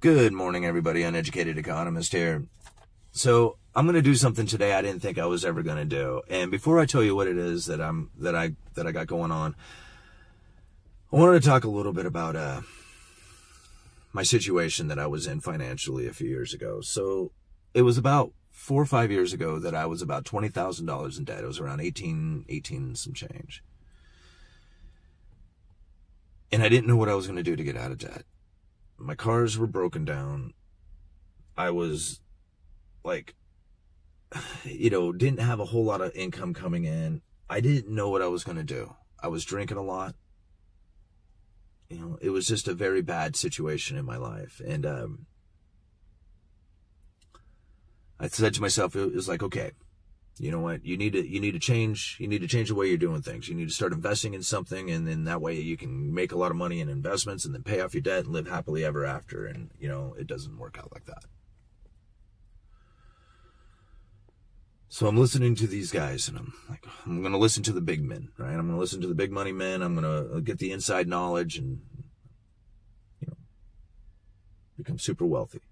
Good morning, everybody. Uneducated Economist here. So I'm going to do something today I didn't think I was ever going to do. And before I tell you what it is that I got going on, I wanted to talk a little bit about my situation that I was in financially a few years ago. So it was about 4 or 5 years ago that I was about $20,000 in debt. It was around 18 and some change. And I didn't know what I was going to do to get out of debt. My cars were broken down. I was didn't have a whole lot of income coming in. I didn't know what I was going to do. I was drinking a lot. It was just a very bad situation in my life. And I said to myself, it was like, okay, you know what? You need to change the way you're doing things. You need to start investing in something, and then that way you can make a lot of money in investments and then pay off your debt and live happily ever after. And, it doesn't work out like that. So I'm listening to these guys, and I'm like, I'm going to listen to the big men, right? I'm going to listen to the big money men. I'm going to get the inside knowledge and, become super wealthy.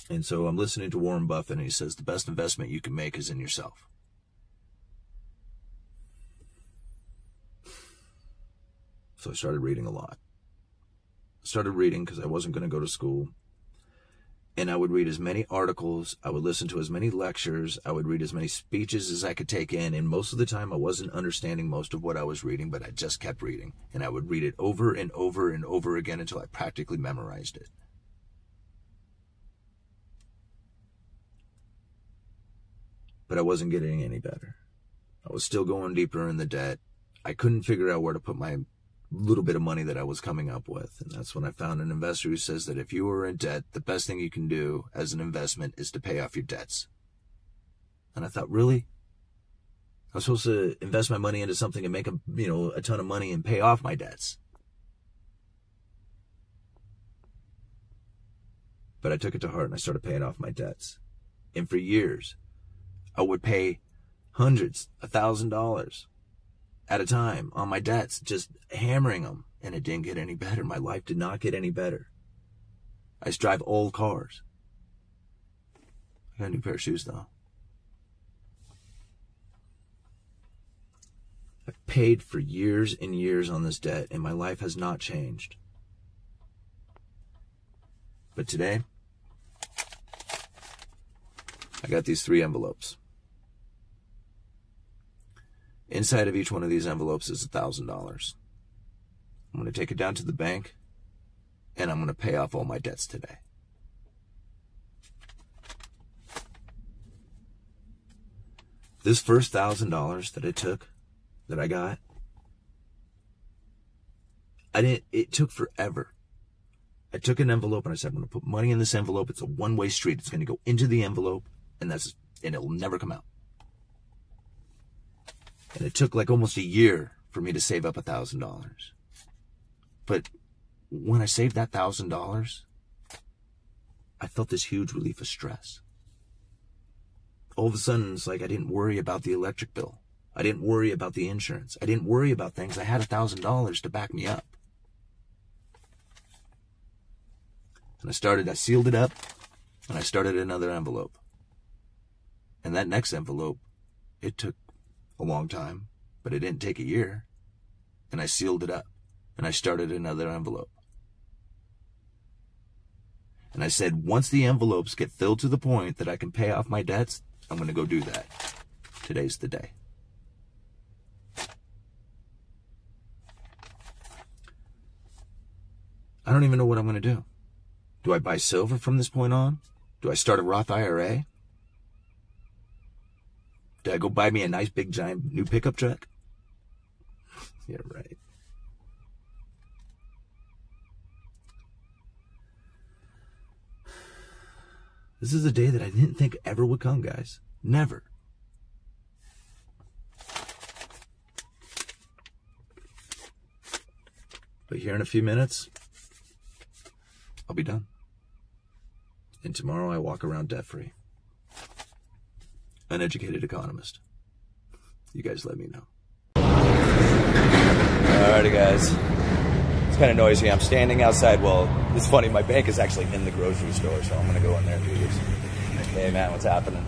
And so I'm listening to Warren Buffett, and he says the best investment you can make is in yourself. So I started reading a lot. I started reading because I wasn't going to go to school. And I would read as many articles, I would listen to as many lectures, I would read as many speeches as I could take in, and most of the time I wasn't understanding most of what I was reading, but I just kept reading. And I would read it over and over and over again until I practically memorized it. But I wasn't getting any better. I was still going deeper in the debt. I couldn't figure out where to put my little bit of money that I was coming up with. And that's when I found an investor who says that if you are in debt, the best thing you can do as an investment is to pay off your debts. And I thought, really? I was supposed to invest my money into something and make a ton of money and pay off my debts. But I took it to heart and I started paying off my debts. And for years, I would pay hundreds, $1,000 at a time on my debts, just hammering them, and it didn't get any better. My life did not get any better. I used to drive old cars. I got a new pair of shoes, though. I paid for years and years on this debt, and my life has not changed. But today, I got these 3 envelopes. Inside of each one of these envelopes is $1,000. I'm going to take it down to the bank, and I'm going to pay off all my debts today. This first $1,000 that I got, it took forever. I took an envelope and I said, I'm going to put money in this envelope. It's a one-way street. It's going to go into the envelope, and it'll never come out. And it took like almost a year for me to save up $1,000. But when I saved that $1,000, I felt this huge relief of stress. All of a sudden, it's like I didn't worry about the electric bill. I didn't worry about the insurance. I didn't worry about things. I had $1,000 to back me up. And I sealed it up, and I started another envelope. And that next envelope, it took a long time, but it didn't take a year. And I sealed it up, and I started another envelope. And I said, once the envelopes get filled to the point that I can pay off my debts, I'm going to go do that. Today's the day. I don't even know what I'm going to do. Do I buy silver from this point on? Do I start a Roth IRA? Do I go buy me a nice big giant new pickup truck? Yeah, right. This is a day that I didn't think ever would come, guys. Never. But here in a few minutes, I'll be done. And tomorrow I walk around debt-free. Uneducated Economist. You guys let me know. Alrighty, guys. It's kind of noisy. I'm standing outside. Well, it's funny. My bank is actually in the grocery store, so I'm going to go in there and do this. Hey, man, what's happening?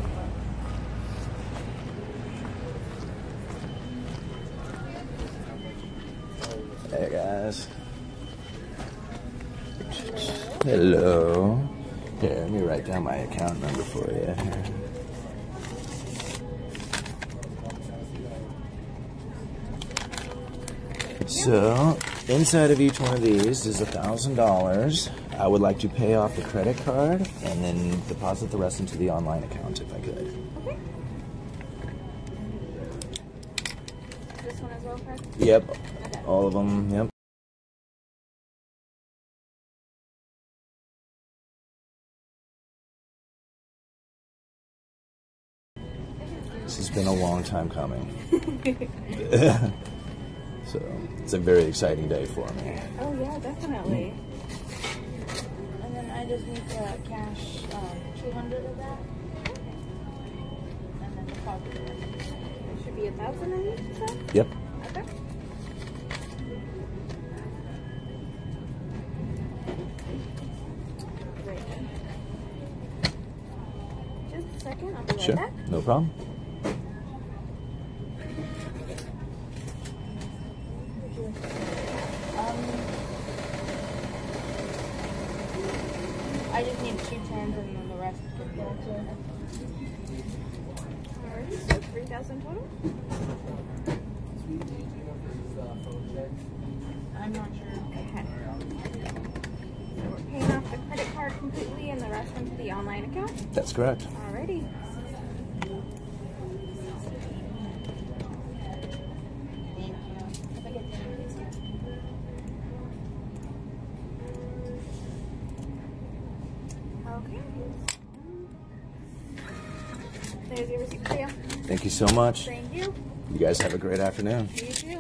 Hey, guys. Hello. Here, let me write down my account number for you. So, inside of each one of these is $1,000. I would like to pay off the credit card and then deposit the rest into the online account if I could. Okay. This one as well, Fred? Yep. Okay. All of them, yep. This has been a long time coming. So, it's a very exciting day for me. Oh yeah, definitely. And then I just need to cash 200 of that. And then the deposit. It should be 1,000 in each, so? Yep. Okay. Great. Just a second, I'll be right Sure, back. no problem. I just need 2 tens and then the rest can go to. Alright, so 3,000 total? I'm not sure. Okay. So we're paying off the credit card completely and the rest into the online account? That's correct. Alrighty. Thank you. Have a good day. Okay. There's your receipt for you. Thank you so much. Thank you. You guys have a great afternoon. You too.